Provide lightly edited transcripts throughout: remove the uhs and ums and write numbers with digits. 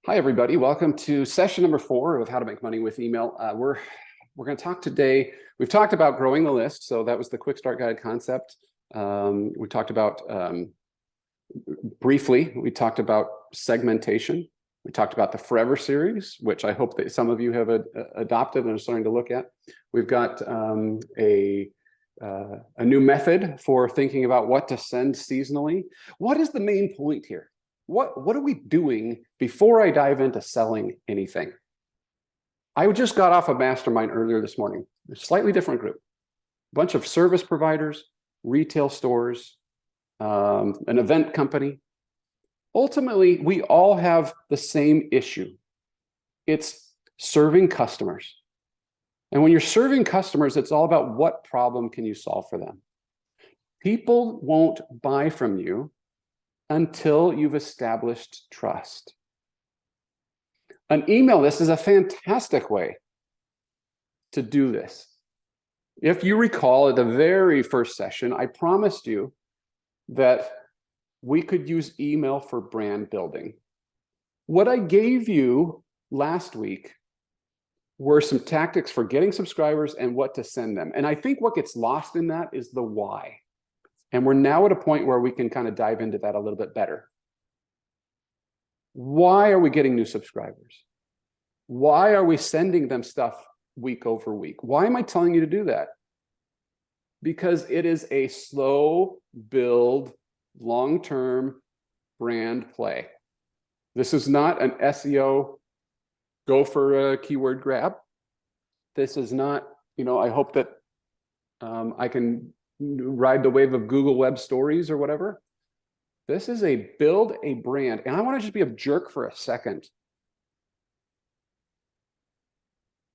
Hi, everybody. Welcome to session number 4 of How to Make Money with Email. We're going to talk today. We've talked about growing the list. So that was the quick start guide concept. We talked about briefly, we talked about segmentation. We talked about the Forever series, which I hope that some of you have adopted and are starting to look at. We've got a new method for thinking about what to send seasonally. What is the main point here? What are we doing before I dive into selling anything? I just got off a Mastermind earlier this morning, a slightly different group, a bunch of service providers, retail stores, an event company. Ultimately, we all have the same issue. It's serving customers. And when you're serving customers, it's all about what problem can you solve for them. People won't buy from you until you've established trust. An email list is a fantastic way to do this. If you recall, at the very first session, I promised you that we could use email for brand building. What I gave you last week were some tactics for getting subscribers and what to send them. And I think what gets lost in that is the why. And we're now at a point where we can kind of dive into that a little bit better. Why are we getting new subscribers? Why are we sending them stuff week over week? Why am I telling you to do that? Because it is a slow build, long-term brand play. This is not an SEO, go for a keyword grab. This is not, I hope that I can ride the wave of Google Web Stories or whatever. This is a build a brand. And I want to just be a jerk for a second.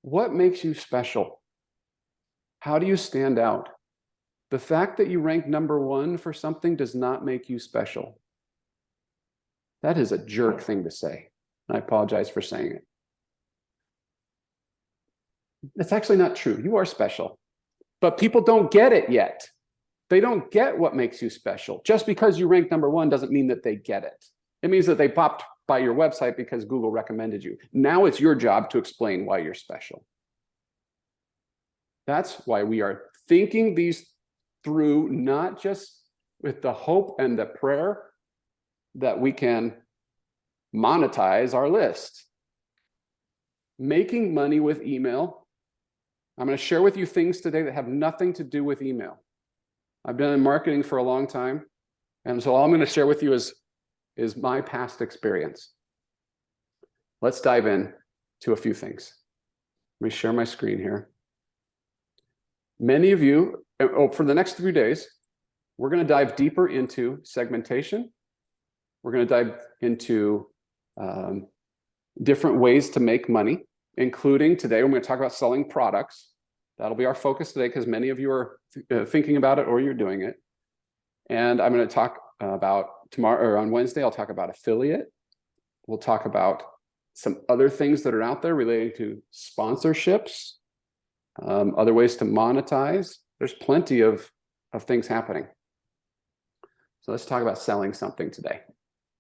What makes you special? How do you stand out? The fact that you rank #1 for something does not make you special. That is a jerk thing to say. And I apologize for saying it. It's actually not true. You are special. But people don't get it yet. They don't get what makes you special. Just because you rank #1 doesn't mean that they get it. It means that they popped by your website because Google recommended you. Now it's your job to explain why you're special. That's why we are thinking these through, not just with the hope and the prayer that we can monetize our list. Making money with email. I'm going to share with you things today that have nothing to do with email. I've been in marketing for a long time, and so all I'm going to share with you is my past experience. Let's dive in to a few things. Let me share my screen here. Many of you, for the next 3 days, we're going to dive deeper into segmentation. We're going to dive into different ways to make money, including today, we're going to talk about selling products. That'll be our focus today because many of you are thinking about it or you're doing it. And I'm going to talk about tomorrow, or on Wednesday, I'll talk about affiliate. We'll talk about some other things that are out there relating to sponsorships, other ways to monetize. There's plenty of things happening. So let's talk about selling something today.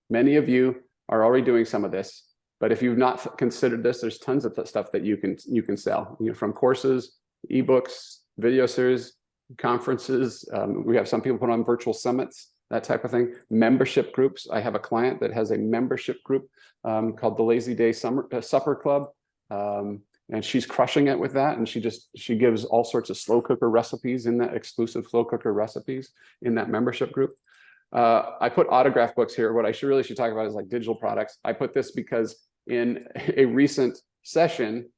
Many of you are already doing some of this. But if you've not considered this, there's tons of stuff that you can sell, from courses, ebooks, video series, conferences. We have some people put on virtual summits, that type of thing. Membership groups. I have a client that has a membership group called the Lazy Day Supper Club, and she's crushing it with that. And she gives all sorts of slow cooker recipes in that, exclusive slow cooker recipes in that membership group. I put autograph books here. What I really should talk about is like digital products. I put this because in a recent session,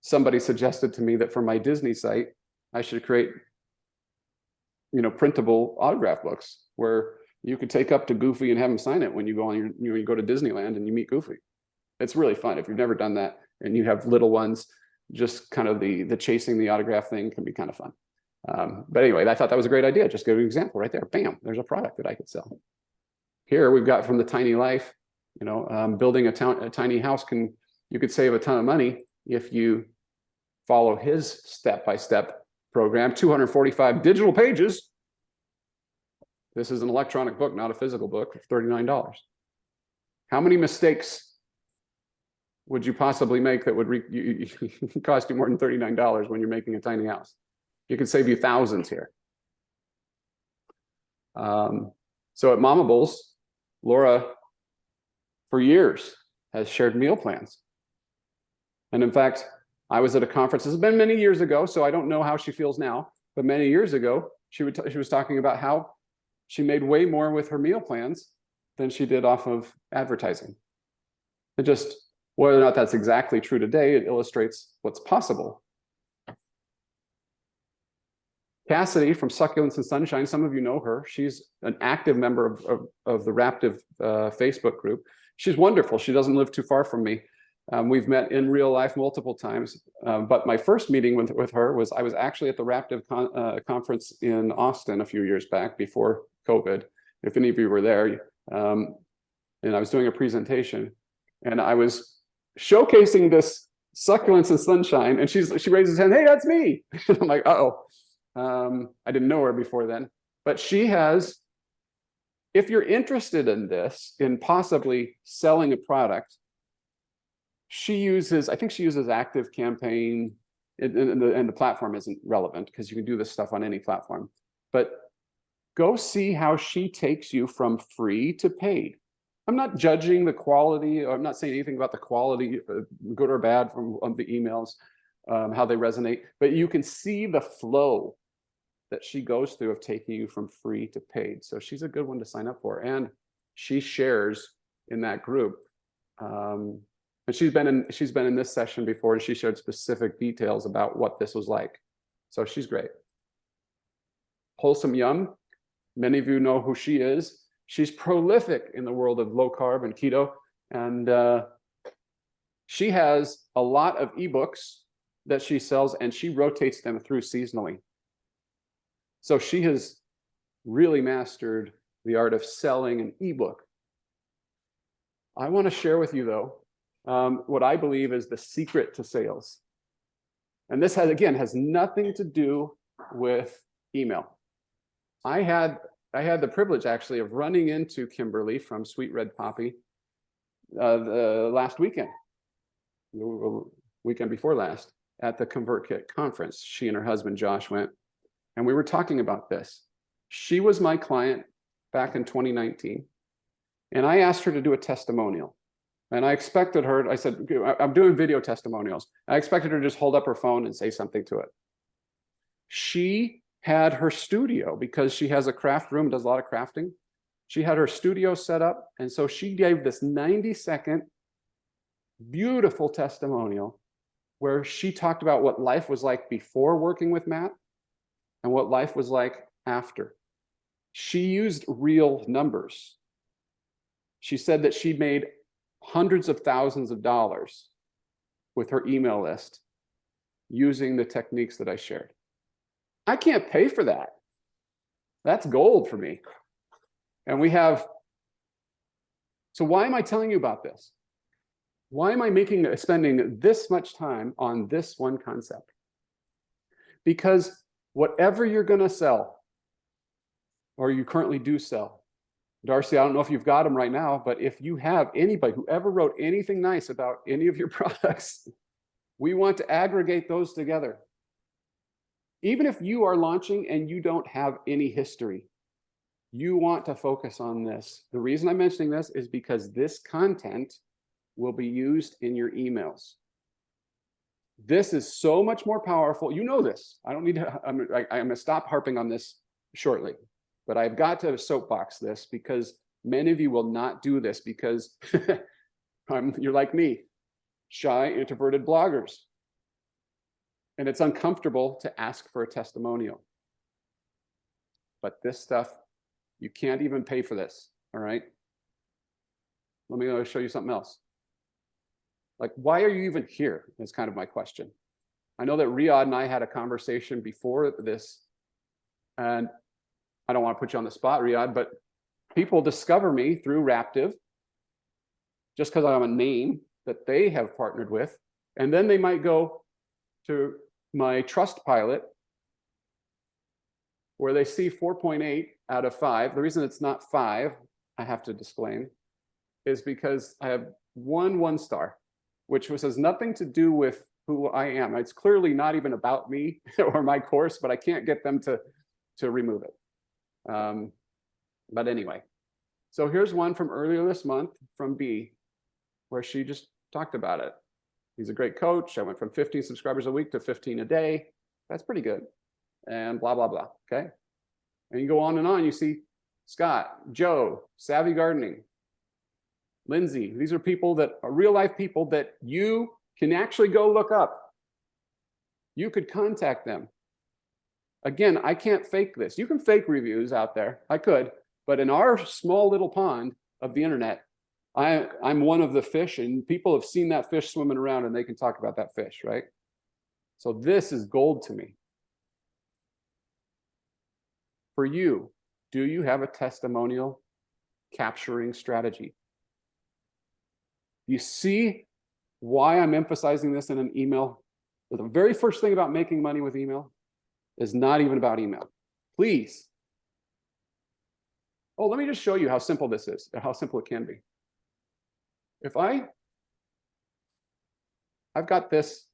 somebody suggested to me that for my Disney site, I should create, printable autograph books where you could take up to Goofy and have him sign it when you go on you go to Disneyland and you meet Goofy. It's really fun. If you've never done that and you have little ones, just kind of the chasing the autograph thing can be kind of fun. But anyway, I thought that was a great idea. Just give you an example right there. Bam, there's a product that I could sell. Here we've got from the Tiny Life, building a tiny house you could save a ton of money if you follow his step-by-step program, 245 digital pages. This is an electronic book, not a physical book, $39. How many mistakes would you possibly make that would cost you more than $39 when you're making a tiny house? You can save you thousands here. So at Momables, Laura, for years, has shared meal plans. And in fact, I was at a conference, this has been many years ago, so I don't know how she feels now, but many years ago, she was talking about how she made way more with her meal plans than she did off of advertising. It just, whether or not that's exactly true today, it illustrates what's possible. Cassidy from Succulents and Sunshine, some of you know her. She's an active member of the Raptive Facebook group. She's wonderful. She doesn't live too far from me. We've met in real life multiple times. But my first meeting with her was, I was actually at the Raptive conference in Austin a few years back before COVID, if any of you were there. And I was doing a presentation and I was showcasing this Succulents and Sunshine, and she raises her hand, "Hey, that's me." I'm like, uh-oh. I didn't know her before then, but she has, if you're interested in this, in possibly selling a product, she uses, I think she uses Active Campaign, and the platform isn't relevant because you can do this stuff on any platform, but go see how she takes you from free to paid. I'm not judging the quality, or I'm not saying anything about the quality, good or bad, from the emails, how they resonate, but you can see the flow that she goes through of taking you from free to paid. So she's a good one to sign up for. And she shares in that group. And she's been in this session before, and she shared specific details about what this was like. So she's great. Wholesome Yum, many of you know who she is. She's prolific in the world of low carb and keto. And she has a lot of ebooks that she sells, and she rotates them through seasonally. So she has really mastered the art of selling an ebook. I want to share with you, though, what I believe is the secret to sales. And this has nothing to do with email. I had the privilege, actually, of running into Kimberly from Sweet Red Poppy the last weekend, the weekend before last, at the ConvertKit conference. She and her husband, Josh, went. And we were talking about this. She was my client back in 2019. And I asked her to do a testimonial. And I expected her, I said, I'm doing video testimonials. I expected her to just hold up her phone and say something to it. She had her studio, because she has a craft room, does a lot of crafting. She had her studio set up. And so she gave this 90-second, beautiful testimonial where she talked about what life was like before working with Matt and what life was like after. She used real numbers. She said that she made hundreds of thousands of dollars with her email list using the techniques that I shared. I can't pay for that. That's gold for me. And we have, so why am I telling you about this? Why am I spending this much time on this one concept? Because whatever you're going to sell, or you currently do sell, Darcy, I don't know if you've got them right now, but if you have anybody who ever wrote anything nice about any of your products, we want to aggregate those together. Even if you are launching and you don't have any history, you want to focus on this. The reason I'm mentioning this is because this content will be used in your emails. This is so much more powerful. You know this. I don't need to, I'm going to stop harping on this shortly, but I've got to soapbox this because many of you will not do this because you're like me, shy, introverted bloggers. And it's uncomfortable to ask for a testimonial. But this stuff, you can't even pay for this, all right? Let me show you something else. Like, why are you even here? Is kind of my question. I know that Riyadh and I had a conversation before this, and I don't want to put you on the spot, Riyadh, but people discover me through Raptive just because I'm a name that they have partnered with, and then they might go to my Trustpilot where they see 4.8 out of 5. The reason it's not 5, I have to disclaim, is because I have one star. which has nothing to do with who I am. It's clearly not even about me or my course, but I can't get them to remove it. But anyway, so here's one from earlier this month from B, where she just talked about it. He's a great coach. I went from 15 subscribers a week to 15 a day. That's pretty good. And blah, blah, blah. Okay. And you go on and on. You see Scott, Joe, Savvy Gardening, Lindsay. These are people that are real life people that you can actually go look up. You could contact them. Again, I can't fake this. You can fake reviews out there. I could. But in our small little pond of the internet, I'm one of the fish, and people have seen that fish swimming around and they can talk about that fish, right? So this is gold to me. For you, do you have a testimonial capturing strategy? You see why I'm emphasizing this in an email? The very first thing about making money with email is not even about email. Please. Oh, let me just show you how simple this is, how simple it can be. If I've got this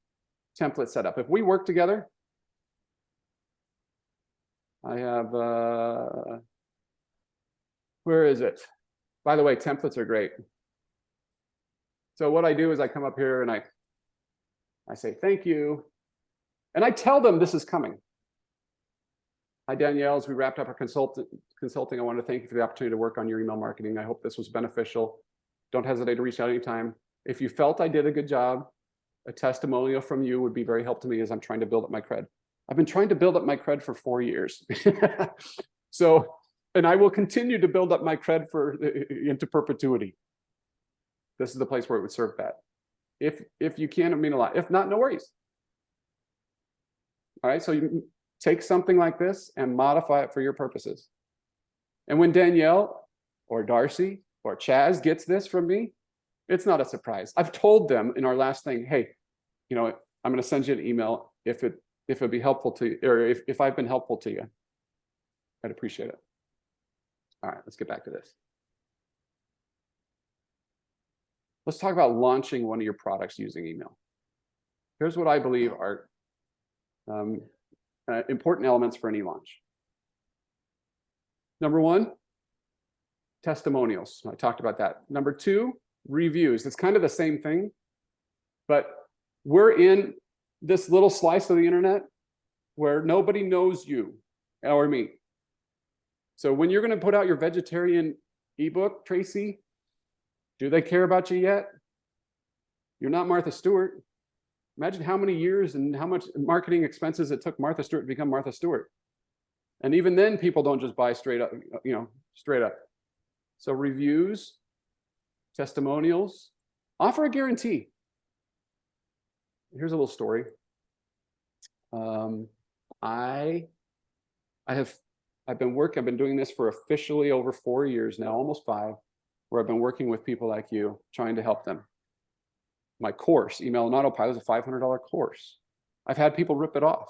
template set up. If we work together, I have, where is it? By the way, templates are great. So what I do is I come up here and I say, thank you. And I tell them this is coming. Hi, Danielle, as we wrapped up our consulting, I want to thank you for the opportunity to work on your email marketing. I hope this was beneficial. Don't hesitate to reach out anytime. If you felt I did a good job, a testimonial from you would be very helpful to me as I'm trying to build up my cred. I've been trying to build up my cred for 4 years. So, and I will continue to build up my cred into perpetuity. This is the place where it would serve that. If you can, it mean a lot. If not, no worries. All right, so you take something like this and modify it for your purposes. And when Danielle or Darcy or Chaz gets this from me, it's not a surprise. I've told them in our last thing, hey, you know, I'm going to send you an email if it'd be helpful to you, or if I've been helpful to you. I'd appreciate it. All right, let's get back to this. Let's talk about launching one of your products using email. Here's what I believe are important elements for any launch. Number one, testimonials. I talked about that. Number two, reviews. It's kind of the same thing, but we're in this little slice of the internet where nobody knows you or me. So when you're going to put out your vegetarian ebook, Tracy, do they care about you yet? You're not Martha Stewart. Imagine how many years and how much marketing expenses it took Martha Stewart to become Martha Stewart. And even then, people don't just buy straight up, straight up. So reviews, testimonials, offer a guarantee. Here's a little story. I've been doing this for officially over 4 years now, almost 5, where I've been working with people like you, trying to help them. My course, Email and Autopilot, is a $500 course. I've had people rip it off.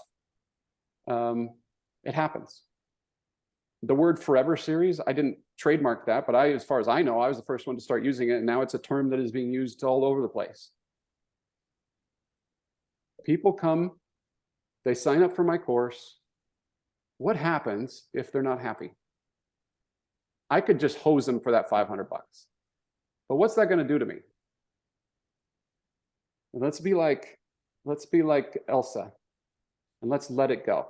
It happens. The word forever series, I didn't trademark that, but as far as I know, I was the first one to start using it, and now it's a term that is being used all over the place. People come, they sign up for my course. What happens if they're not happy? I could just hose them for that $500. But what's that going to do to me? Let's be like Elsa, and let's let it go.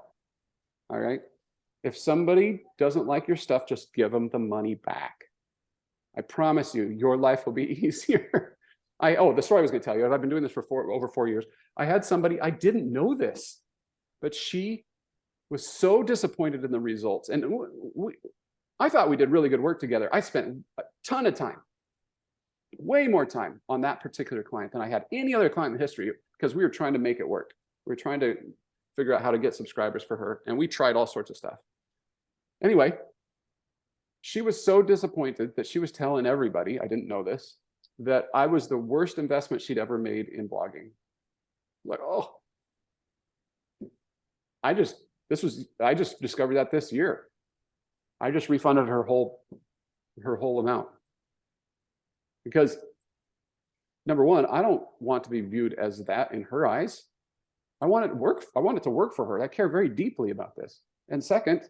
All right? If somebody doesn't like your stuff, just give them the money back. I promise you, your life will be easier. The story I was going to tell you, I've been doing this for over 4 years. I had somebody, I didn't know this, but she was so disappointed in the results. And I thought we did really good work together. I spent a ton of time, way more time on that particular client than I had any other client in history, because we were trying to make it work. We were trying to figure out how to get subscribers for her, and we tried all sorts of stuff. Anyway, she was so disappointed that she was telling everybody, I didn't know this, that I was the worst investment she'd ever made in blogging. Like, oh, I just discovered that this year. I just refunded her whole amount. Because number one, I don't want to be viewed as that in her eyes. I want it to work. I want it to work for her. I care very deeply about this. And second,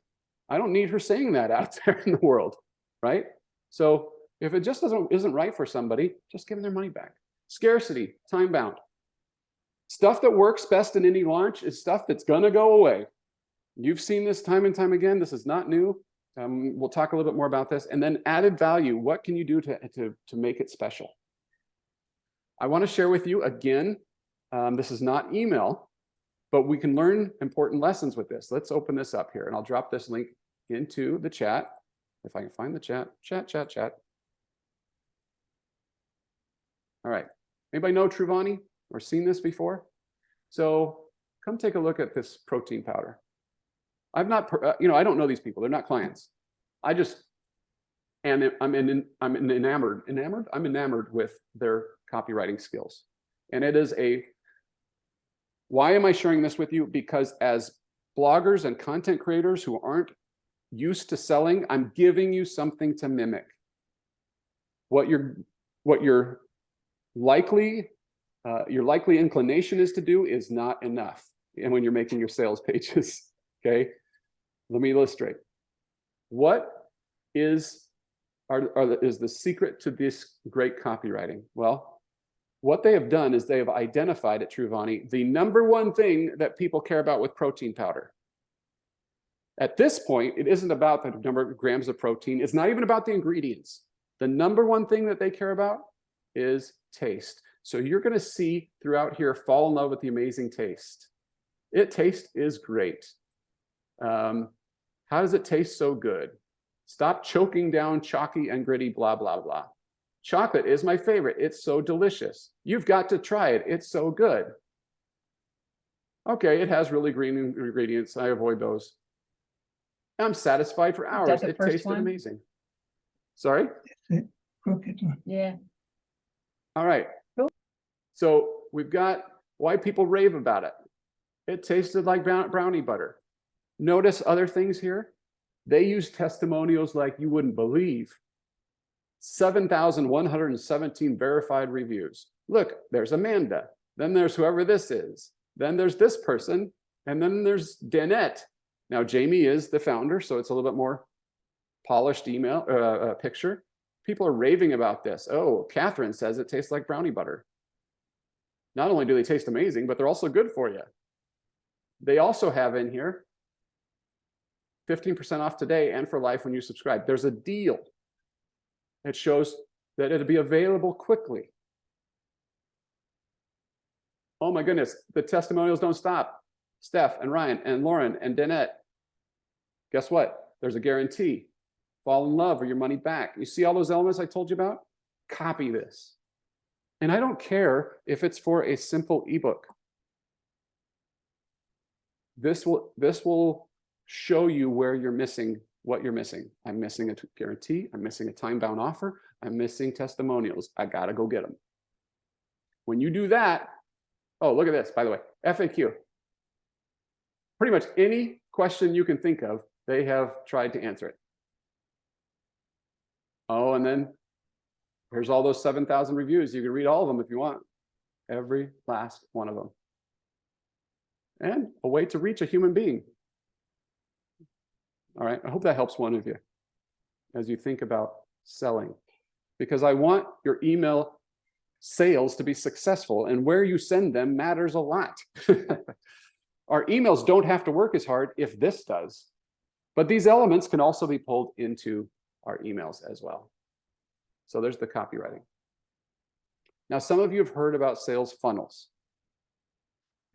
I don't need her saying that out there in the world, right? So if it just isn't right for somebody, just give them their money back. Scarcity, time bound. Stuff that works best in any launch is stuff that's gonna go away. You've seen this time and time again. This is not new. We'll talk a little bit more about this. And then added value. What can you do to make it special? I want to share with you again. This is not email, but we can learn important lessons with this. Let's open this up here, and I'll drop this link into the chat. If I can find the chat. All right. Anybody know Truvani or seen this before? So come take a look at this protein powder. I've not, I don't know these people. They're not clients. I just, and I'm enamored with their copywriting skills. And it is why am I sharing this with you? Because as bloggers and content creators who aren't used to selling, I'm giving you something to mimic. What your likely inclination is to do is not enough. And when you're making your sales pages, okay? Let me illustrate. What is the secret to this great copywriting? Well, what they have done is they have identified at Truvani the number one thing that people care about with protein powder. At this point, it isn't about the number of grams of protein. It's not even about the ingredients. The number one thing that they care about is taste. So you're going to see throughout here, fall in love with the amazing taste. Taste is great. How does it taste so good? Stop choking down chalky and gritty, blah, blah, blah. Chocolate is my favorite. It's so delicious. You've got to try it. It's so good. Okay, it has really green ingredients. I avoid those. I'm satisfied for hours. It tasted amazing. Sorry? Crooked one. Yeah. All right. So we've got why people rave about it. It tasted like brownie butter. Notice other things here. They use testimonials like you wouldn't believe. 7,117 verified reviews. Look, there's Amanda. Then there's whoever this is. Then there's this person. And then there's Danette. Now, Jamie is the founder, so it's a little bit more polished picture. People are raving about this. Oh, Catherine says it tastes like brownie butter. Not only do they taste amazing, but they're also good for you. They also have in here 15% off today and for life when you subscribe. There's a deal. It shows that it'll be available quickly. Oh my goodness, the testimonials don't stop. Steph and Ryan and Lauren and Danette. Guess what? There's a guarantee. Fall in love or your money back. You see all those elements I told you about? Copy this. And I don't care if it's for a simple ebook. This will show you where you're missing what you're missing. I'm missing a guarantee. I'm missing a time-bound offer. I'm missing testimonials. I got to go get them. When you do that, oh, look at this, by the way, FAQ. Pretty much any question you can think of, they have tried to answer it. Oh, and then here's all those 7,000 reviews. You can read all of them if you want. Every last one of them. And a way to reach a human being. All right, I hope that helps one of you as you think about selling. Because I want your email sales to be successful, and where you send them matters a lot. Our emails don't have to work as hard if this does. But these elements can also be pulled into our emails as well. So there's the copywriting. Now, some of you have heard about sales funnels.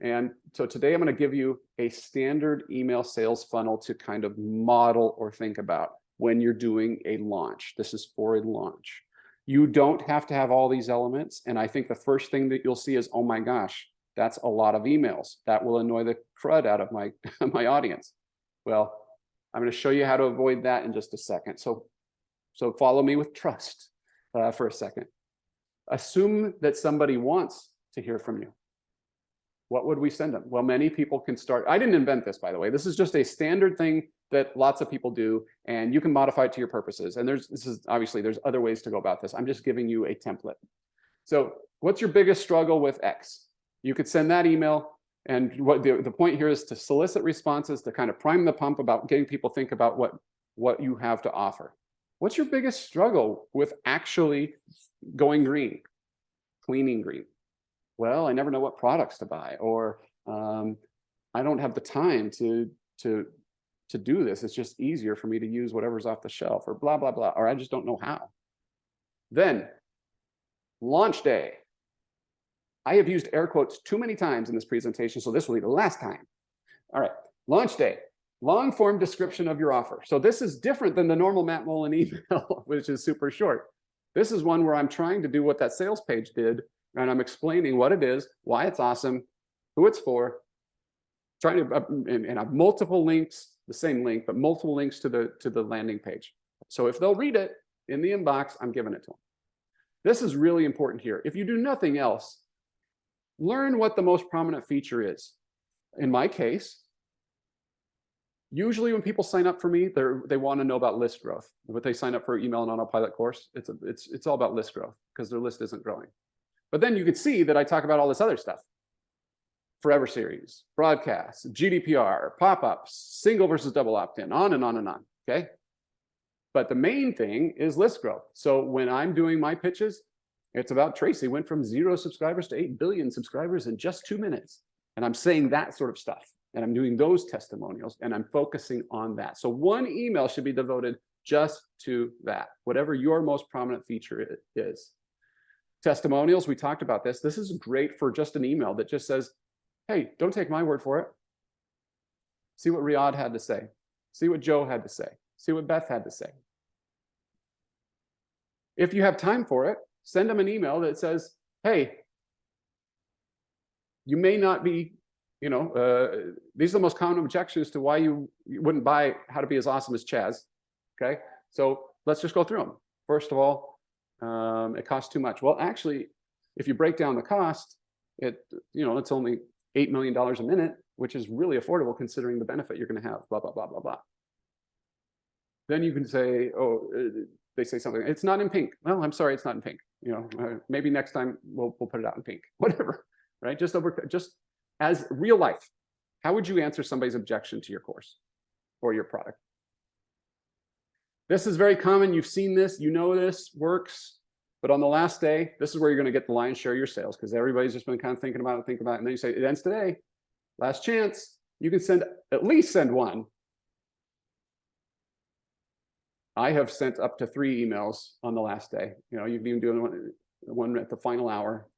And so today I'm going to give you a standard email sales funnel to kind of model or think about when you're doing a launch. This is for a launch. You don't have to have all these elements. And I think the first thing that you'll see is, oh my gosh, that's a lot of emails. That will annoy the crud out of my audience. Well, I'm going to show you how to avoid that in just a second. So follow me with trust for a second. Assume that somebody wants to hear from you. What would we send them? Well, many people can start. I didn't invent this, by the way. This is just a standard thing that lots of people do, and you can modify it to your purposes. And there's other ways to go about this. I'm just giving you a template. So what's your biggest struggle with X? You could send that email. And what the point here is to solicit responses, to kind of prime the pump about getting people think about what you have to offer. What's your biggest struggle with actually going green, cleaning green? Well, I never know what products to buy, or I don't have the time to do this. It's just easier for me to use whatever's off the shelf, or blah, blah, blah, or I just don't know how. Then launch day. I have used air quotes too many times in this presentation, so this will be the last time. All right, launch day. Long form description of your offer. So this is different than the normal Matt Mullen email, which is super short. This is one where I'm trying to do what that sales page did, and I'm explaining what it is, why it's awesome, who it's for, trying to and have multiple links, the same link, but multiple links to the landing page. So if they'll read it in the inbox, I'm giving it to them. This is really important here. If you do nothing else, learn what the most prominent feature is. In my case, usually when people sign up for me, they want to know about list growth. But they sign up for email and autopilot course, it's all about list growth because their list isn't growing. But then you can see that I talk about all this other stuff. Forever series, broadcasts, GDPR, pop-ups, single versus double opt-in, on and on and on, okay? But the main thing is list growth. So when I'm doing my pitches, it's about Tracy went from 0 subscribers to 8 billion subscribers in just 2 minutes. And I'm saying that sort of stuff. And I'm doing those testimonials, and I'm focusing on that. So one email should be devoted just to that, whatever your most prominent feature is. Testimonials, we talked about this. This is great for just an email that just says, hey, don't take my word for it. See what Riyadh had to say. See what Joe had to say. See what Beth had to say. If you have time for it, send them an email that says, hey, you may not be, these are the most common objections to why you wouldn't buy How to Be as Awesome as Chaz. Okay, so let's just go through them. First of all, it costs too much. Well, actually, if you break down the cost, it's only $8 million a minute, which is really affordable considering the benefit you're going to have, blah, blah, blah, blah, blah. Then you can say, oh, they say something, it's not in pink. Well, I'm sorry, it's not in pink. Maybe next time we'll put it out in pink, whatever, right? Just as real life. How would you answer somebody's objection to your course or your product? This is very common. You've seen this, this works. But on the last day, this is where you're going to get the lion's share of your sales because everybody's just been kind of thinking about it. And then you say, it ends today, last chance. You can at least send one. I have sent up to 3 emails on the last day. You can even do one at the final hour.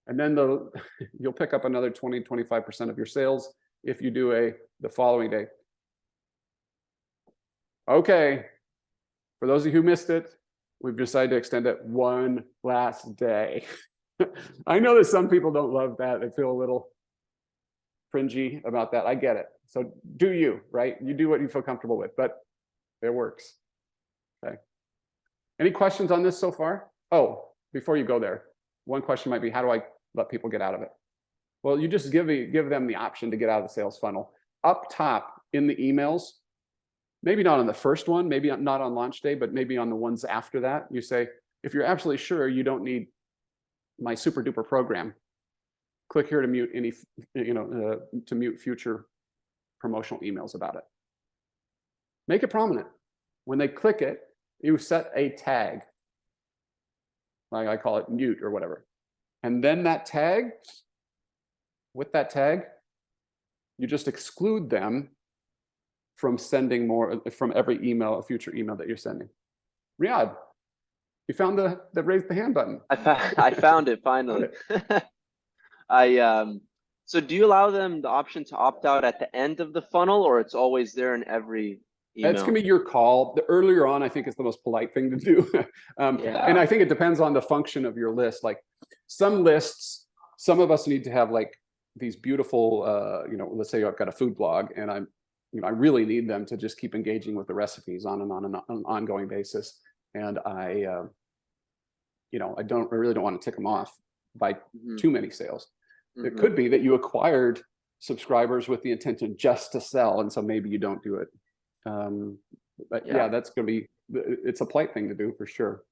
And then you'll pick up another 20-25% of your sales if you do the following day. Okay, for those of you who missed it, we've decided to extend it one last day. I know that some people don't love that. They feel a little cringy about that. I get it. So do you, right? You do what you feel comfortable with, but it works. Okay. Any questions on this so far? Oh, before you go there, one question might be, how do I let people get out of it? Well, you just give them the option to get out of the sales funnel. Up top in the emails, maybe not on the first one, maybe not on launch day, but maybe on the ones after that, you say, if you're absolutely sure you don't need my super duper program, click here to mute any, to mute future promotional emails about it. Make it prominent. When they click it, you set a tag. Like I call it mute or whatever. And then with that tag, you just exclude them from sending more, from every email, a future email that you're sending. Riyadh, you found the raise the hand button. I found it finally. So do you allow them the option to opt out at the end of the funnel, or it's always there in every email? It's gonna be your call. The earlier on, I think, is the most polite thing to do. Yeah. And I think it depends on the function of your list. Like some lists, some of us need to have like these beautiful, let's say I've got a food blog and I really need them to just keep engaging with the recipes on and on and on an ongoing basis. And I really don't want to tick them off by too many sales. It could be that you acquired subscribers with the intention just to sell, and so maybe you don't do it. But yeah, that's going to be, it's a polite thing to do for sure.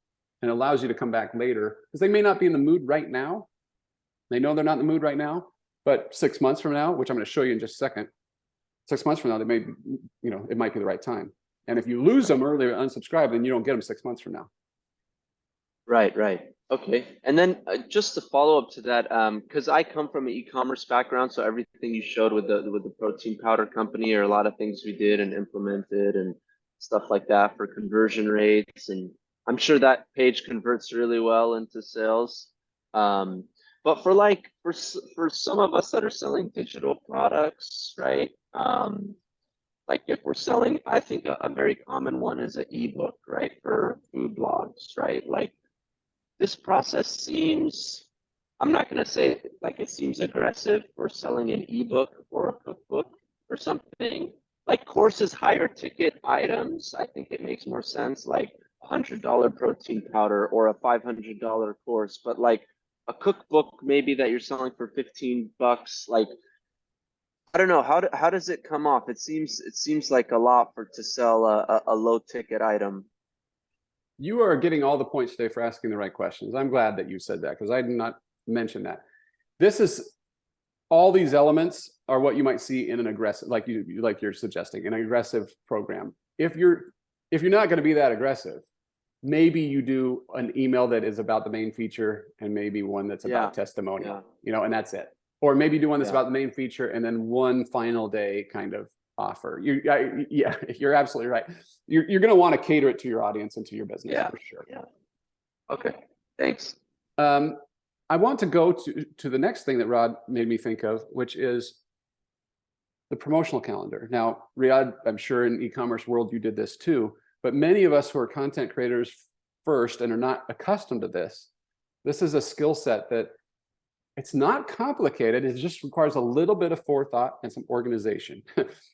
and it allows you to come back later because they may not be in the mood right now. They know they're not in the mood right now, but 6 months from now, which I'm going to show you in just a second, 6 months from now, they may, it might be the right time. And if you lose them early or unsubscribe, then you don't get them 6 months from now. Right, right. Okay. And then just to follow up to that, because I come from an e-commerce background, so everything you showed with the protein powder company are a lot of things we did and implemented and stuff like that for conversion rates. And I'm sure that page converts really well into sales. But for some of us that are selling digital products, right? Like if we're selling, I think a very common one is an ebook, right? For food blogs, right? Like this process seems, I'm not going to say like it seems aggressive for selling an ebook or a cookbook or something. Like courses, higher ticket items, I think it makes more sense, like $100 protein powder or a $500 course. But like a cookbook maybe that you're selling for $15, like I don't know, how does it come off? It seems like a lot to sell a low ticket item. You are getting all the points today for asking the right questions. I'm glad that you said that because I did not mention that. This is all these elements are what you might see in an aggressive, like you're suggesting, an aggressive program. If you're not going to be that aggressive, maybe you do an email that is about the main feature and maybe one that's about testimonial, and that's it. Or maybe do one that's about the main feature and then one final day kind of offer. Yeah, you're absolutely right. You're going to want to cater it to your audience and to your business for sure. Yeah. Okay. Thanks. I want to go to the next thing that Rod made me think of, which is the promotional calendar. Now, Riyadh, I'm sure in e-commerce world you did this too, but many of us who are content creators first and are not accustomed to this is a skill set that it's not complicated. It just requires a little bit of forethought and some organization.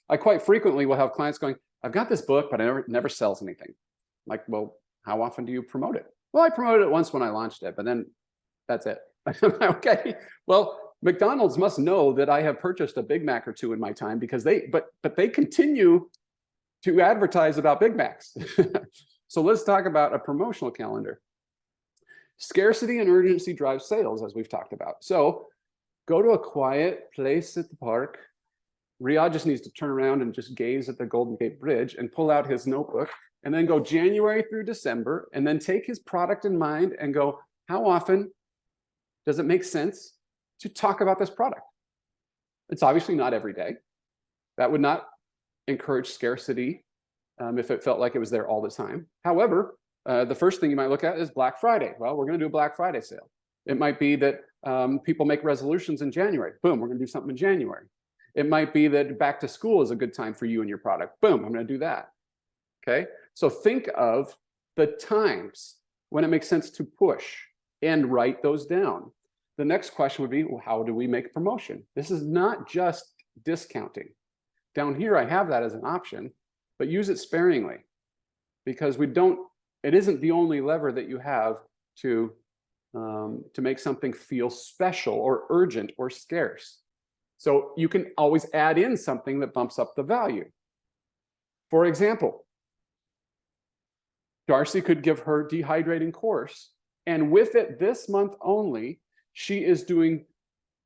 I quite frequently will have clients going, I've got this book, but it never sells anything. I'm like, well, how often do you promote it? Well, I promoted it once when I launched it, but then that's it. Okay, well, McDonald's must know that I have purchased a Big Mac or two in my time because they continue to advertise about Big Macs. So let's talk about a promotional calendar. Scarcity and urgency drive sales, as we've talked about. So go to a quiet place at the park. Riyadh just needs to turn around and just gaze at the Golden Gate Bridge and pull out his notebook and then go January through December and then take his product in mind and go, how often does it make sense to talk about this product? It's obviously not every day. That would not encourage scarcity if it felt like it was there all the time. However, the first thing you might look at is Black Friday. Well, we're going to do a Black Friday sale. It might be that people make resolutions in January. Boom, we're going to do something in January. It might be that back to school is a good time for you and your product. Boom, I'm going to do that. Okay, so think of the times when it makes sense to push and write those down. The next question would be, well, how do we make promotion? This is not just discounting. Down here, I have that as an option, but use it sparingly because it isn't the only lever that you have to make something feel special or urgent or scarce. So you can always add in something that bumps up the value. For example, Darcy could give her dehydrating course, and with it this month only, she is doing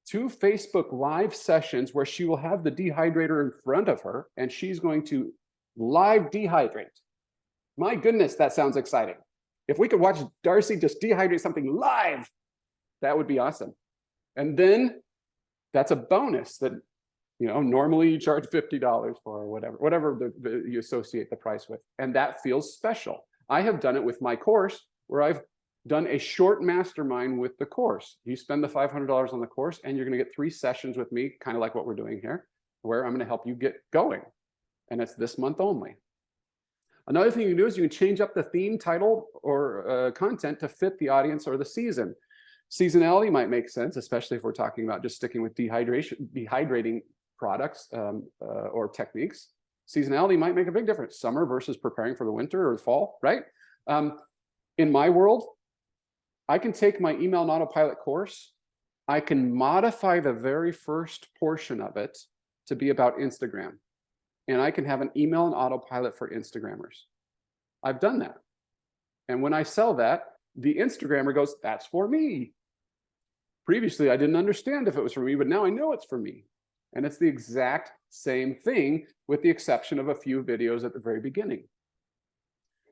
2 Facebook Live sessions where she will have the dehydrator in front of her, and she's going to live dehydrate. My goodness, that sounds exciting. If we could watch Darcy just dehydrate something live, that would be awesome. And then that's a bonus that, normally you charge $50 for, or whatever you associate the price with. And that feels special. I have done it with my course where I've done a short mastermind with the course. You spend the $500 on the course and you're going to get 3 sessions with me, kind of like what we're doing here, where I'm going to help you get going. And it's this month only. Another thing you can do is you can change up the theme, title, or content to fit the audience or the season. Seasonality might make sense, especially if we're talking about just sticking with dehydrating products or techniques. Seasonality might make a big difference. Summer versus preparing for the winter or the fall, right? In my world, I can take my email and autopilot course. I can modify the very first portion of it to be about Instagram. And I can have an email and autopilot for Instagrammers. I've done that. And when I sell that, the Instagrammer goes, that's for me. Previously, I didn't understand if it was for me, but now I know it's for me. And it's the exact same thing with the exception of a few videos at the very beginning.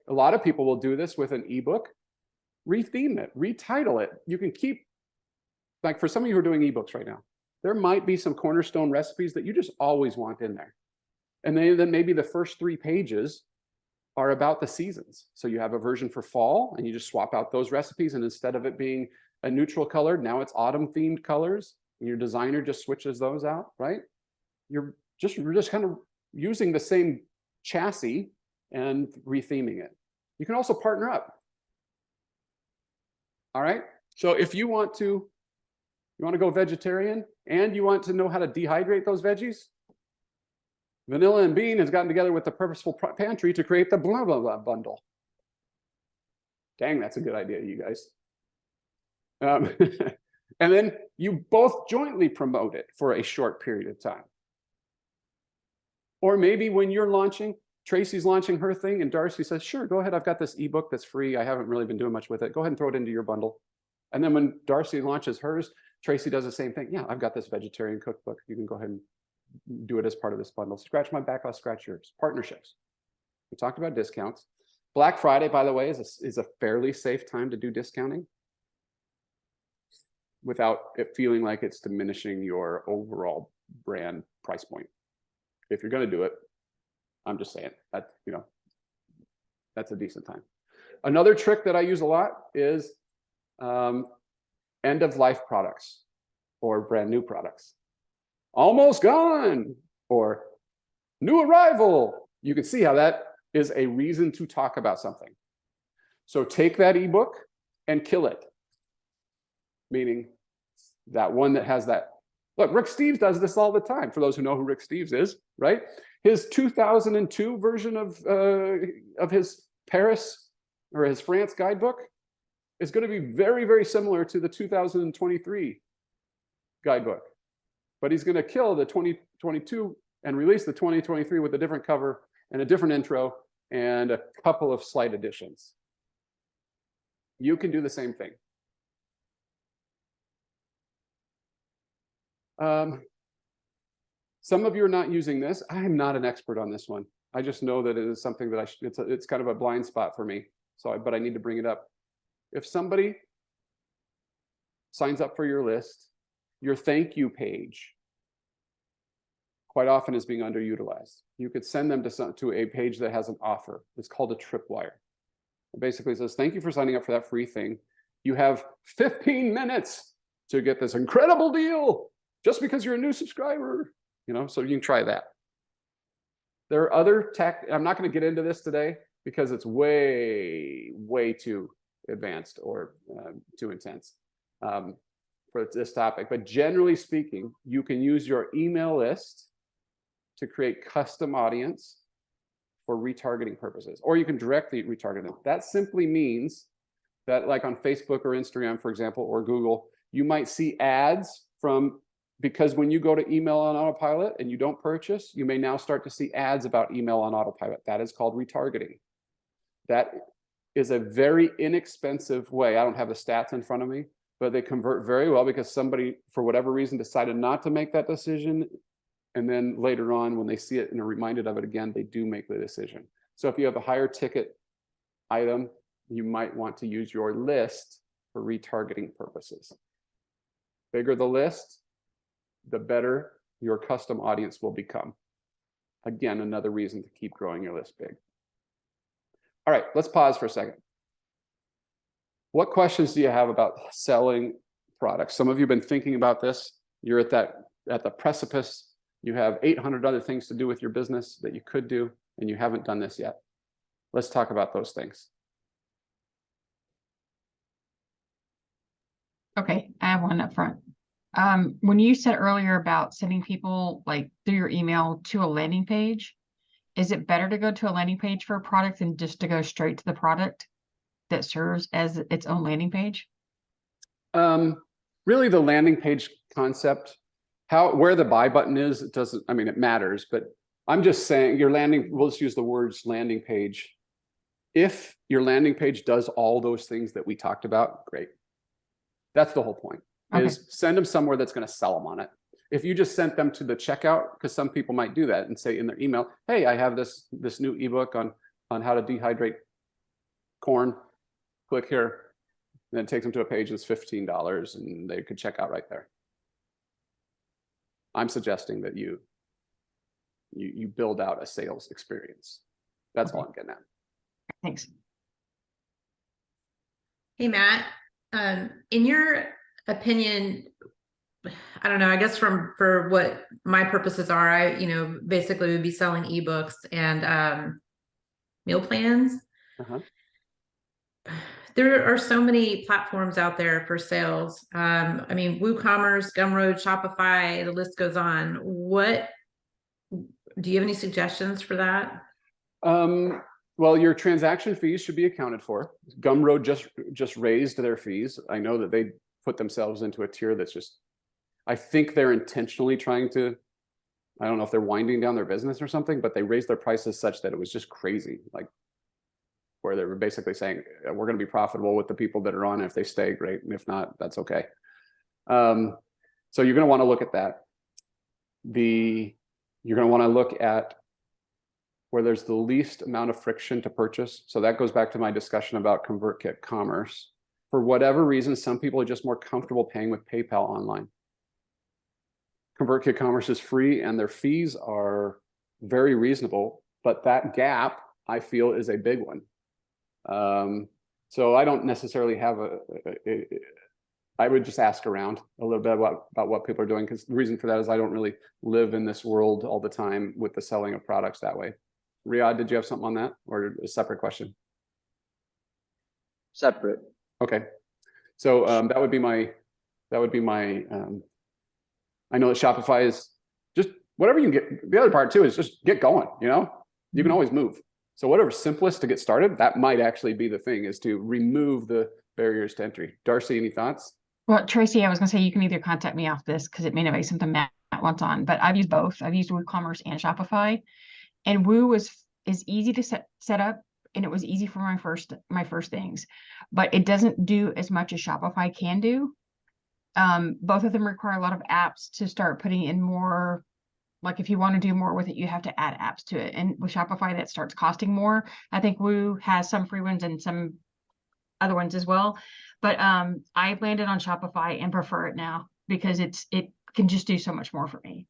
A lot of people will do this with an ebook, retheme it, retitle it. You can keep, like for some of you who are doing ebooks right now, there might be some cornerstone recipes that you just always want in there. And then maybe the first 3 pages are about the seasons. So you have a version for fall and you just swap out those recipes, and instead of it being a neutral color, now it's autumn themed colors, and your designer just switches those out, right? You're just kind of using the same chassis and retheming it. You can also partner up. All right. So if you want to go vegetarian and you want to know how to dehydrate those veggies, Vanilla and Bean has gotten together with the Purposeful Pantry to create the blah, blah, blah bundle. Dang, that's a good idea, you guys. And then you both jointly promote it for a short period of time. Or maybe when you're launching, Tracy's launching her thing and Darcy says, sure, go ahead. I've got this ebook that's free. I haven't really been doing much with it. Go ahead and throw it into your bundle. And then when Darcy launches hers, Tracy does the same thing. Yeah, I've got this vegetarian cookbook. You can go ahead and do it as part of this bundle. Scratch my back, I'll scratch yours. Partnerships. We talked about discounts. Black Friday, by the way, is a fairly safe time to do discounting without it feeling like it's diminishing your overall brand price point. If you're going to do it, I'm just saying that, that's a decent time. Another trick that I use a lot is end of life products or brand new products. Almost gone or new arrival. You can see how that is a reason to talk about something. So take that ebook and kill it. Meaning that one that has that. Look, Rick Steves does this all the time. For those who know who Rick Steves is, right? His 2002 version of his Paris or his France guidebook is going to be very, very similar to the 2023 guidebook. But he's going to kill the 2022 and release the 2023 with a different cover and a different intro and a couple of slight additions. You can do the same thing. Some of you are not using this. I am not an expert on this one. I just know that it is something that it's kind of a blind spot for me. But I need to bring it up. If somebody signs up for your list, your thank you page quite often is being underutilized. You could send them to a page that has an offer. It's called a tripwire. It basically says, thank you for signing up for that free thing. You have 15 minutes to get this incredible deal just because you're a new subscriber. So you can try that. There are other tech. I'm not going to get into this today because it's way, way too advanced or too intense for this topic. But generally speaking, you can use your email list to create custom audience for retargeting purposes, or you can directly retarget them. That simply means that, like on Facebook or Instagram, for example, or Google, you might see ads because when you go to email on autopilot and you don't purchase, you may now start to see ads about email on autopilot. That is called retargeting. That is a very inexpensive way. I don't have the stats in front of me, but they convert very well because somebody, for whatever reason, decided not to make that decision. And then later on, when they see it and are reminded of it again, they do make the decision. So if you have a higher ticket item, you might want to use your list for retargeting purposes. Bigger the list, the better your custom audience will become. Again, another reason to keep growing your list big. All right, let's pause for a second. What questions do you have about selling products? Some of you have been thinking about this. You're at the precipice. You have 800 other things to do with your business that you could do, and you haven't done this yet. Let's talk about those things. Okay, I have one up front. When you said earlier about sending people through your email to a landing page, is it better to go to a landing page for a product than just to go straight to the product that serves as its own landing page? Really, the landing page concept, where the buy button is, it doesn't, it matters, but I'm just saying we'll just use the words landing page. If your landing page does all those things that we talked about, great. That's the whole point, is send them somewhere that's going to sell them on it. If you just sent them to the checkout, because some people might do that and say in their email, hey, I have this new ebook on how to dehydrate corn. Click here. And then it takes them to a page that's $15 and they could check out right there. I'm suggesting that you build out a sales experience. That's all I'm getting at. Thanks. Hey, Matt, in your opinion, I don't know, I guess for what my purposes are, I, basically would be selling ebooks and meal plans. There are so many platforms out there for sales. I mean, WooCommerce, Gumroad, Shopify, the list goes on. What do you have any suggestions for that? Well, your transaction fees should be accounted for. Gumroad just raised their fees. I know that they put themselves into a tier that's just, I think they're intentionally trying to, I don't know if they're winding down their business or something, but they raised their prices such that it was just crazy. Like, where they were basically saying, we're going to be profitable with the people that are on. If they stay, great. And if not, that's okay. So you're going to want to look at that. You're going to want to look at where there's the least amount of friction to purchase. So that goes back to my discussion about ConvertKit Commerce. For whatever reason, some people are just more comfortable paying with PayPal online. ConvertKit Commerce is free and their fees are very reasonable, but that gap, I feel, is a big one. So I don't necessarily have I would just ask around a little bit about what people are doing, because the reason for that is I don't really live in this world all the time with the selling of products that way. Riyadh, did you have something on that, or a separate question? Separate. Okay. So that would be my I know that Shopify is just whatever you can get. The other part too is just get going, you can always move. So whatever's simplest to get started, that might actually be the thing, is to remove the barriers to entry. Darcy, any thoughts? Well, Tracy, I was going to say you can either contact me off this because it may not be something Matt wants on, but I've used both. I've used WooCommerce and Shopify, and Woo is easy to set up, and it was easy for my first things, but it doesn't do as much as Shopify can do. Both of them require a lot of apps to start putting in more. Like if you want to do more with it, you have to add apps to it. And with Shopify, that starts costing more. I think Woo has some free ones and some other ones as well. But I've landed on Shopify and prefer it now because it can just do so much more for me.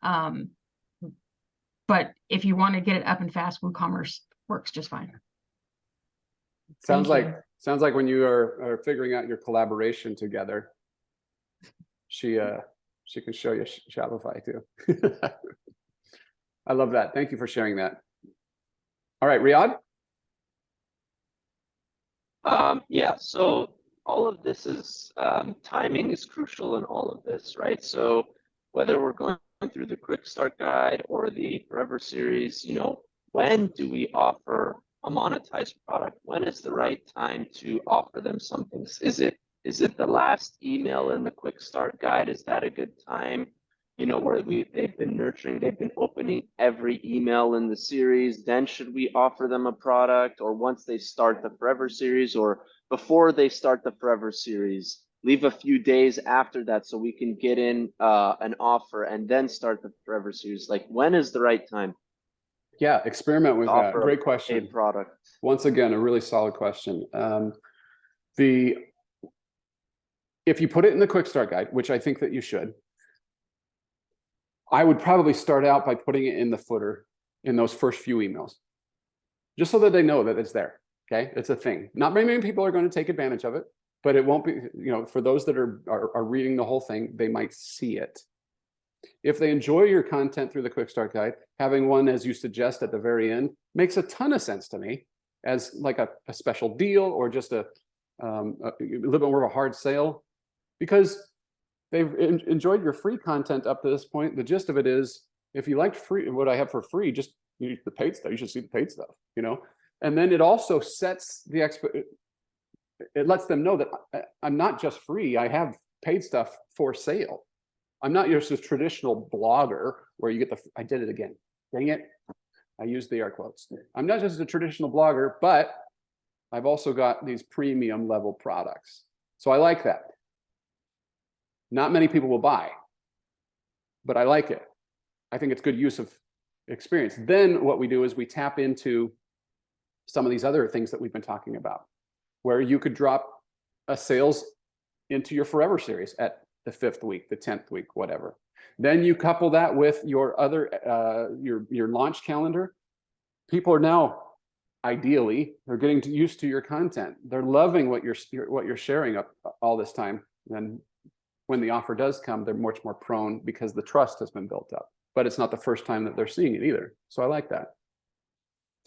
But if you want to get it up and fast, WooCommerce works just fine. Sounds like when you are figuring out your collaboration together, she can show you Shopify too. I love that. Thank you for sharing that. All right, Riyadh. Yeah, so all of this is timing is crucial in all of this, right? So whether we're going through the Quick Start Guide or the Forever series, when do we offer a monetized product? When is the right time to offer them something? Is it the last email in the Quick Start Guide? Is that a good time? Where they've been nurturing, they've been opening every email in the series. Then should we offer them a product, or once they start the Forever series, or before they start the Forever series? Leave a few days after that so we can get in an offer and then start the Forever series. Like, when is the right time? Yeah, experiment with that. Great question. Product. Once again, a really solid question. If you put it in the Quick Start Guide, which I think that you should, I would probably start out by putting it in the footer in those first few emails, just so that they know that it's there. Okay, it's a thing. Not very many people are going to take advantage of it, but it won't be, for those that are reading the whole thing, they might see it. If they enjoy your content through the Quick Start Guide, having one, as you suggest, at the very end makes a ton of sense to me, as like a special deal, or just a little bit more of a hard sale, because they've enjoyed your free content up to this point. The gist of it is, if you liked free, what I have for free, just use the paid stuff. You should see the paid stuff, And then it also sets it lets them know that I'm not just free. I have paid stuff for sale. I'm not just a traditional blogger where you get I did it again. Dang it. I used the air quotes. I'm not just a traditional blogger, but I've also got these premium level products. So I like that. Not many people will buy, but I like it. I think it's good use of experience. Then what we do is we tap into some of these other things that we've been talking about, where you could drop a sales into your Forever series at the 5th week, the 10th week, whatever. Then you couple that with your other your launch calendar. People are now, ideally, they're getting used to your content. They're loving what you're sharing up all this time. And when the offer does come, they're much more prone because the trust has been built up. But it's not the first time that they're seeing it either. So I like that.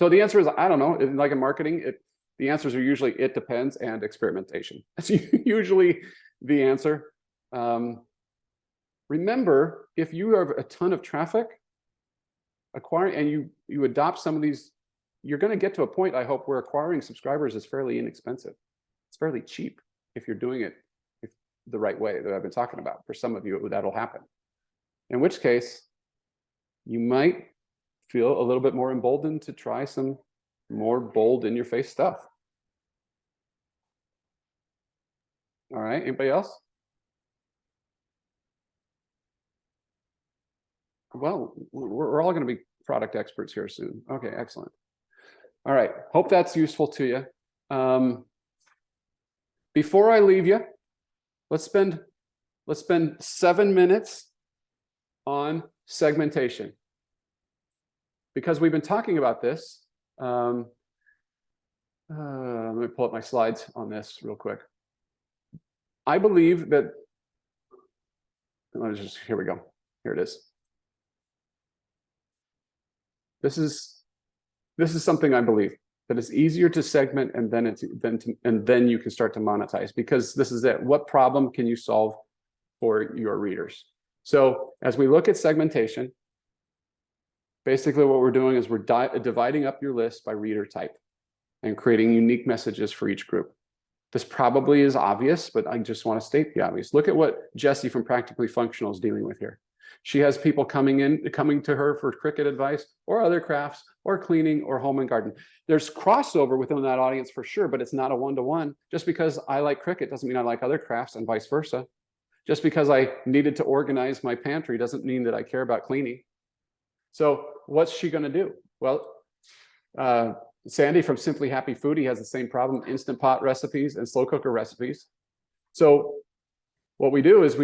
So the answer is, I don't know. Like in marketing, the answers are usually it depends and experimentation. That's usually the answer. Remember, if you have a ton of traffic acquiring and you adopt some of these, you're going to get to a point, I hope, where acquiring subscribers is fairly inexpensive. It's fairly cheap if you're doing it the right way that I've been talking about. For some of you, that'll happen. In which case, you might feel a little bit more emboldened to try some more bold in-your-face stuff. All right, anybody else? Well, we're all going to be product experts here soon. Okay, excellent. All right, hope that's useful to you. Before I leave you, let's spend 7 minutes on segmentation, because we've been talking about this. Let me pull up my slides on this real quick. I believe that, here we go. Here it is. This is something I believe, that it's easier to segment and then you can start to monetize, because this is it. What problem can you solve for your readers? So as we look at segmentation, basically what we're doing is we're dividing up your list by reader type and creating unique messages for each group. This probably is obvious, but I just want to state the obvious. Look at what Jessie from Practically Functional is dealing with here. She has people coming to her for Cricut advice or other crafts or cleaning or home and garden. There's crossover within that audience for sure, but it's not a one-to-one. Just because I like Cricut doesn't mean I like other crafts, and vice versa. Just because I needed to organize my pantry doesn't mean that I care about cleaning. So what's she going to do? Well, Sandy from Simply Happy Foodie has the same problem: Instant Pot recipes and slow cooker recipes. So what we do is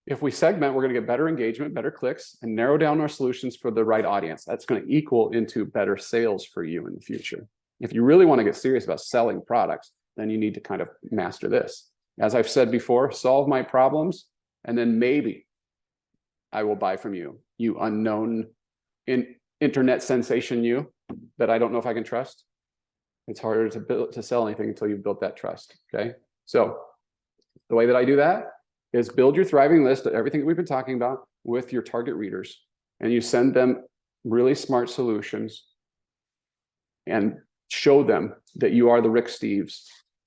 if we segment, we're going to get better engagement, better clicks, and narrow down our solutions for the right audience. That's going to equal into better sales for you in the future. If you really want to get serious about selling products, then you need to kind of master this. As I've said before, solve my problems, and then maybe I will buy from you, you unknown internet sensation, you that I don't know if I can trust. It's harder to sell anything until you've built that trust. Okay, so the way that I do that is build your thriving list of everything that we've been talking about with your target readers, and you send them really smart solutions and show them that you are the Rick Steves,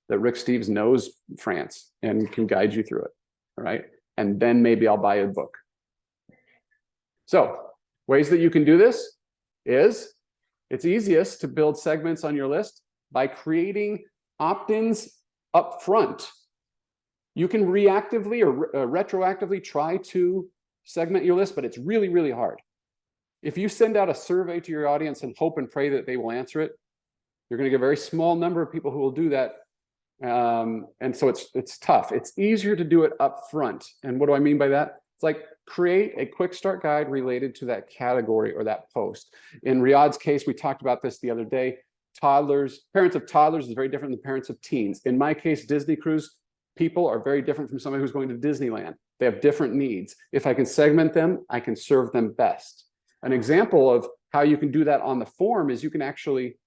that Rick Steves knows France and can guide you through it. All right, and then maybe I'll buy a book. So ways that you can do this is, it's easiest to build segments on your list by creating opt-ins up front. You can reactively or retroactively try to segment your list, but it's really, really hard. If you send out a survey to your audience and hope and pray that they will answer it, you're going to get a very small number of people who will do that. And so it's tough. It's easier to do it up front. And what do I mean by that? It's like create a quick start guide related to that category or that post. In Riyadh's case, we talked about this the other day. Parents of toddlers is very different than parents of teens. In my case, Disney cruise people are very different from somebody who's going to Disneyland. They have different needs. If I can segment them, I can serve them best. An example of how you can do that on the form is you can actually,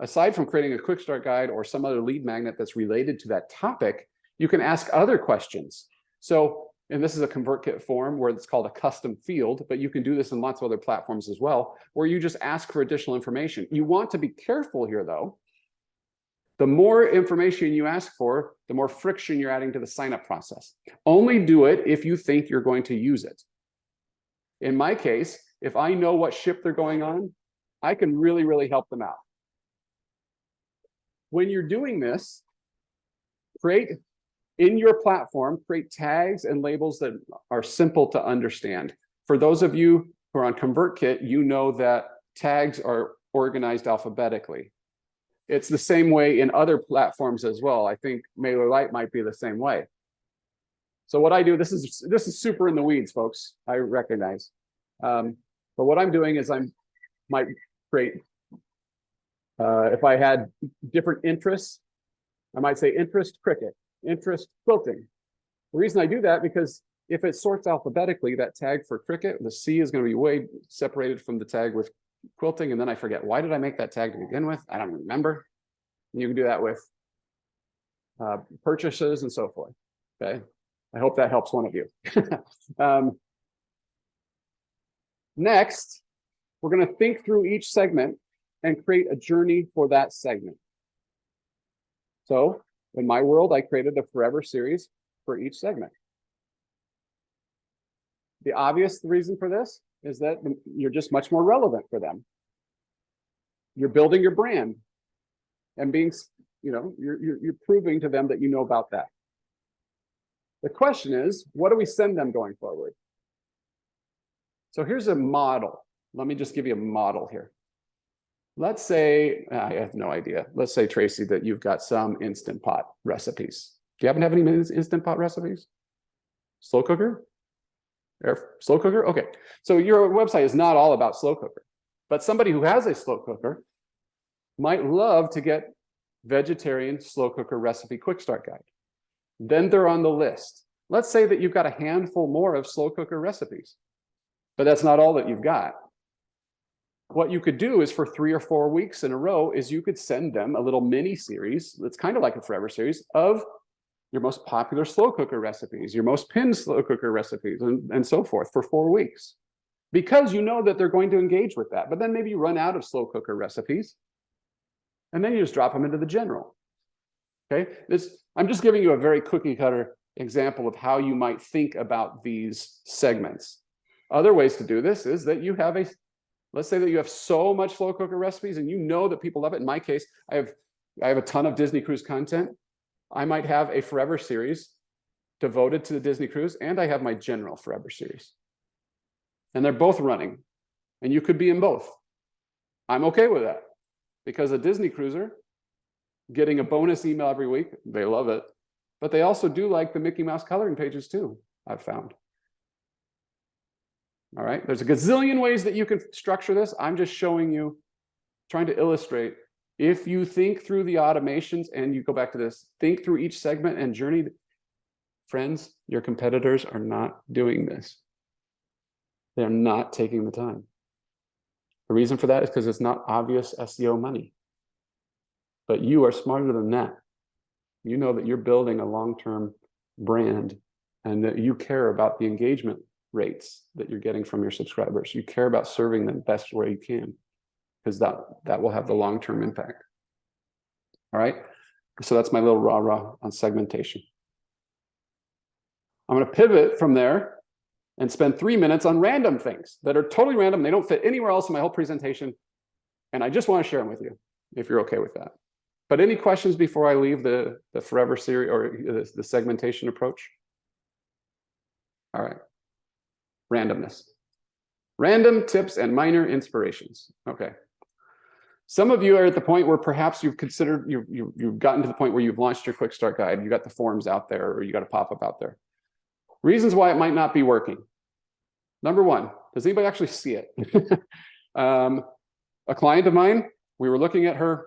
aside from creating a quick start guide or some other lead magnet that's related to that topic, you can ask other questions. So, and this is a ConvertKit form where it's called a custom field, but you can do this in lots of other platforms as well, where you just ask for additional information. You want to be careful here though. The more information you ask for, the more friction you're adding to the sign-up process. Only do it if you think you're going to use it. In my case, if I know what ship they're going on, I can really, really help them out. when you're doing this, create in your platform, create tags and labels that are simple to understand. For those of you who are on ConvertKit, you know that tags are organized alphabetically. It's the same way in other platforms as well. I think MailerLite might be the same way. So what I do, this is super in the weeds, folks, I recognize. But what I'm doing is might create, if I had different interests, I might say interest cricket, interest quilting. The reason I do that, because if it sorts alphabetically, that tag for cricket, the C is going to be way separated from the tag with quilting, and then I forget, why did I make that tag to begin with? I don't remember. And you can do that with purchases and so forth. Okay, I hope that helps one of you. Next, we're going to think through each segment and create a journey for that segment. So in my world, I created a forever series for each segment. The obvious reason for this is that you're just much more relevant for them. You're building your brand and being, you're proving to them that you know about that. The question is, what do we send them going forward? So here's a model. Let me just give you a model here. Let's say, I have no idea. Let's say, Tracy, that you've got some Instant Pot recipes. Do you happen to have any Instant Pot recipes? Slow cooker? Slow cooker? Okay. So your website is not all about slow cooker, but somebody who has a slow cooker might love to get vegetarian slow cooker recipe quick start guide. Then they're on the list. Let's say that you've got a handful more of slow cooker recipes, but that's not all that you've got. What you could do is for 3 or 4 weeks in a row is you could send them a little mini series that's kind of like a forever series of your most popular slow cooker recipes, your most pinned slow cooker recipes, and so forth for 4 weeks. Because you know that they're going to engage with that. But then maybe you run out of slow cooker recipes, and then you just drop them into the general. Okay, I'm just giving you a very cookie cutter example of how you might think about these segments. Other ways to do this is that you have let's say that you have so much slow cooker recipes and you know that people love it. In my case, I have a ton of Disney Cruise content. I might have a forever series devoted to the Disney Cruise, and I have my general forever series. And they're both running, and you could be in both. I'm okay with that, because a Disney cruiser getting a bonus email every week, they love it, but they also do like the Mickey Mouse coloring pages too, I've found. All right, there's a gazillion ways that you can structure this. I'm just showing you, trying to illustrate, if you think through the automations and you go back to this, think through each segment and journey, friends, your competitors are not doing this. They're not taking the time. The reason for that is because it's not obvious SEO money. But you are smarter than that. You know that you're building a long-term brand and that you care about the engagement rates that you're getting from your subscribers. You care about serving them best way you can, because that will have the long-term impact. All right, so that's my little rah-rah on segmentation. I'm going to pivot from there and spend 3 minutes on random things that are totally random. They don't fit anywhere else in my whole presentation, and I just want to share them with you, if you're okay with that. But any questions before I leave the forever series or the segmentation approach? All right. Randomness. Random tips and minor inspirations. Okay. Some of you are at the point where perhaps you've considered, you've gotten to the point where you've launched your quick start guide, you got the forms out there, or you got a pop-up out there. Reasons why it might not be working. Number one, does anybody actually see it? A client of mine, we were looking at her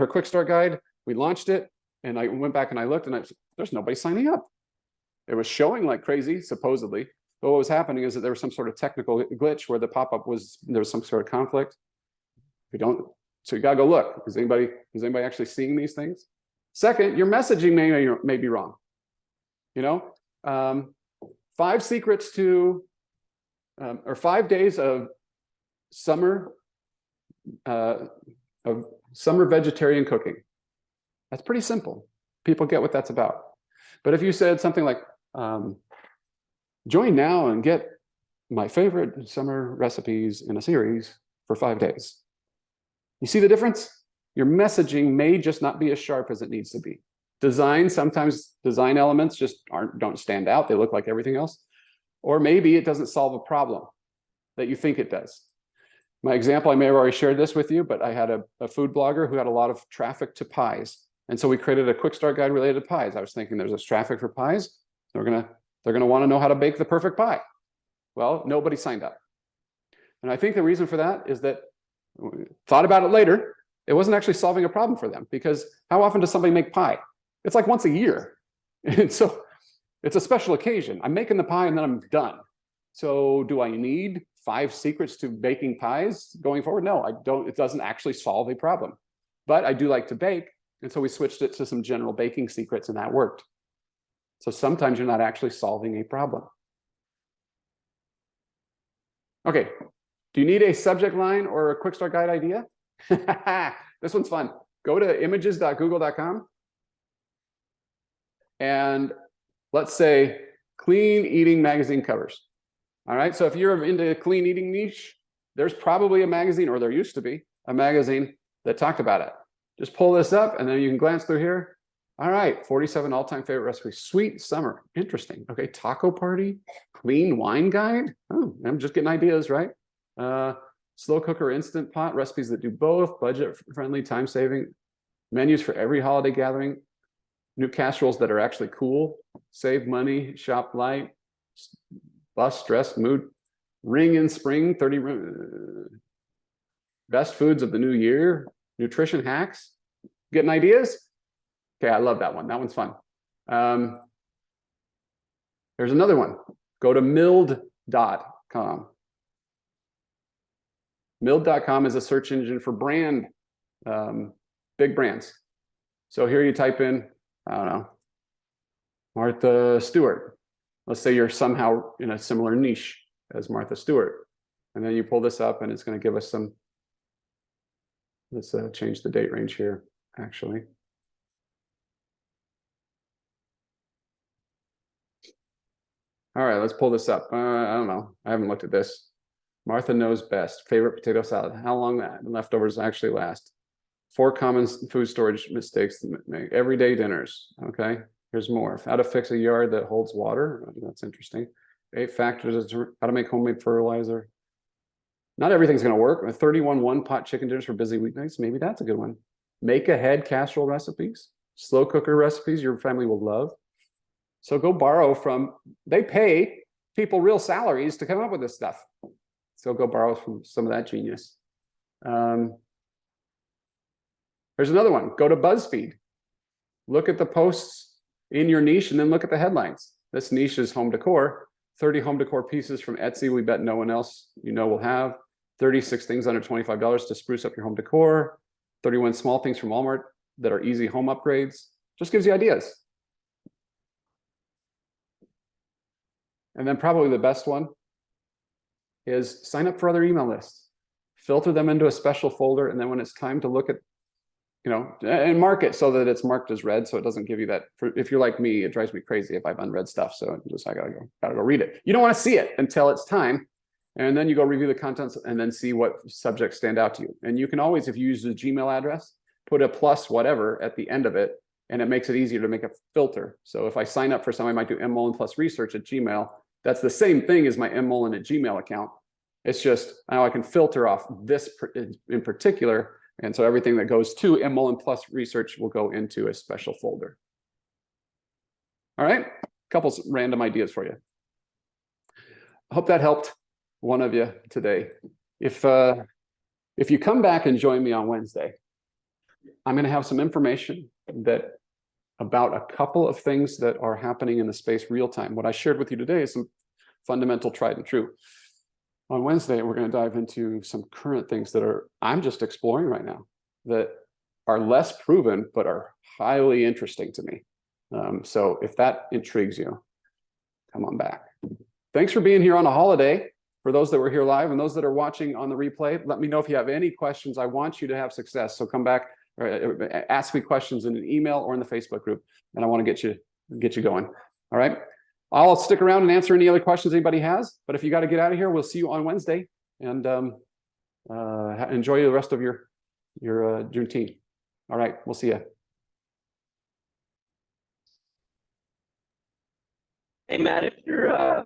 quick start guide. We launched it, and I went back and I looked, and there's nobody signing up. It was showing like crazy, supposedly, but what was happening is that there was some sort of technical glitch where the pop-up there was some sort of conflict. So you gotta go look. Is anybody actually seeing these things? Second, your messaging may be wrong. 5 secrets to, or 5 days of summer vegetarian cooking. That's pretty simple. People get what that's about. But if you said something like, join now and get my favorite summer recipes in a series for 5 days, You see the difference? Your messaging may just not be as sharp as it needs to be. Design, sometimes design elements just don't stand out. They look like everything else. Or maybe it doesn't solve a problem that you think it does. My example, I may have already shared this with you, but I had a food blogger who had a lot of traffic to pies. And so we created a quick start guide related to pies. I was thinking there's this traffic for pies. They're gonna want to know how to bake the perfect pie. Well, nobody signed up. And I think the reason for that is that, thought about it later, it wasn't actually solving a problem for them, because how often does somebody make pie? It's like once a year. And so it's a special occasion. I'm making the pie and then I'm done. So do I need 5 secrets to baking pies going forward? No, I don't. It doesn't actually solve a problem. But I do like to bake. And so we switched it to some general baking secrets, and that worked. So sometimes you're not actually solving a problem. Okay. Do you need a subject line or a quick start guide idea? This one's fun. Go to images.google.com. And let's say clean eating magazine covers. All right. So if you're into clean eating niche, there's probably a magazine, or there used to be a magazine that talked about it. Just pull this up and then you can glance through here. All right. 47 all-time favorite recipes. Sweet summer. Interesting. Okay. Taco party. Clean wine guide. Oh, I'm just getting ideas, right? Slow cooker instant pot. Recipes that do both. Budget friendly, time saving. Menus for every holiday gathering. New casseroles that are actually cool. Save money. Shop light. Bust stress mood. Ring in spring. 30 best foods of the new year. Nutrition hacks. Getting ideas? Okay, I love that one. That one's fun. There's another one. Go to mild.com. Mild.com is a search engine for big brands. So here you type in, I don't know, Martha Stewart. Let's say you're somehow in a similar niche as Martha Stewart. And then you pull this up and it's going to give us some, let's change the date range here, actually. All right, let's pull this up. I don't know. I haven't looked at this. Martha knows best. Favorite potato salad. How long that leftovers actually last. 4 common food storage mistakes that make. Everyday dinners. Okay, here's more. How to fix a yard that holds water. That's interesting. 8 factors. How to make homemade fertilizer. Not everything's going to work. 31 one-pot chicken dinners for busy weeknights. Maybe that's a good one. Make ahead casserole recipes. Slow cooker recipes your family will love. So go borrow from, they pay people real salaries to come up with this stuff. So go borrow from some of that genius. There's another one. Go to BuzzFeed. Look at the posts in your niche and then look at the headlines. This niche is home decor. 30 home decor pieces from Etsy we bet no one else will have. 36 things under $25 to spruce up your home decor. 31 small things from Walmart that are easy home upgrades. Just gives you ideas. And then probably the best one is sign up for other email lists. Filter them into a special folder, and then when it's time to look at, and mark it so that it's marked as read, so it doesn't give you that. If you're like me, it drives me crazy if I've unread stuff. So I gotta go read it. You don't want to see it until it's time, and then you go review the contents and then see what subjects stand out to you. And you can always, if you use the Gmail address, put a plus whatever at the end of it, and it makes it easier to make a filter. So if I sign up for something, I might do mmullen plus research at Gmail. That's the same thing as my mmullen at Gmail account. It's just now I can filter off this in particular. And so everything that goes to mmullen plus research will go into a special folder. All right, a couple random ideas for you. I hope that helped one of you today. If you come back and join me on Wednesday, I'm going to have some information about a couple of things that are happening in the space real time. What I shared with you today is some fundamental tried and true. On Wednesday, we're going to dive into some current things that I'm just exploring right now that are less proven, but are highly interesting to me. So if that intrigues you, come on back. Thanks for being here on a holiday. For those that were here live and those that are watching on the replay, let me know if you have any questions. I want you to have success. So come back. Ask me questions in an email or in the Facebook group, and I want to get you going. All right. I'll stick around and answer any other questions anybody has. But if you got to get out of here, we'll see you on Wednesday, and enjoy the rest of your your Juneteenth. All right, we'll see you. Hey, Matt, if you're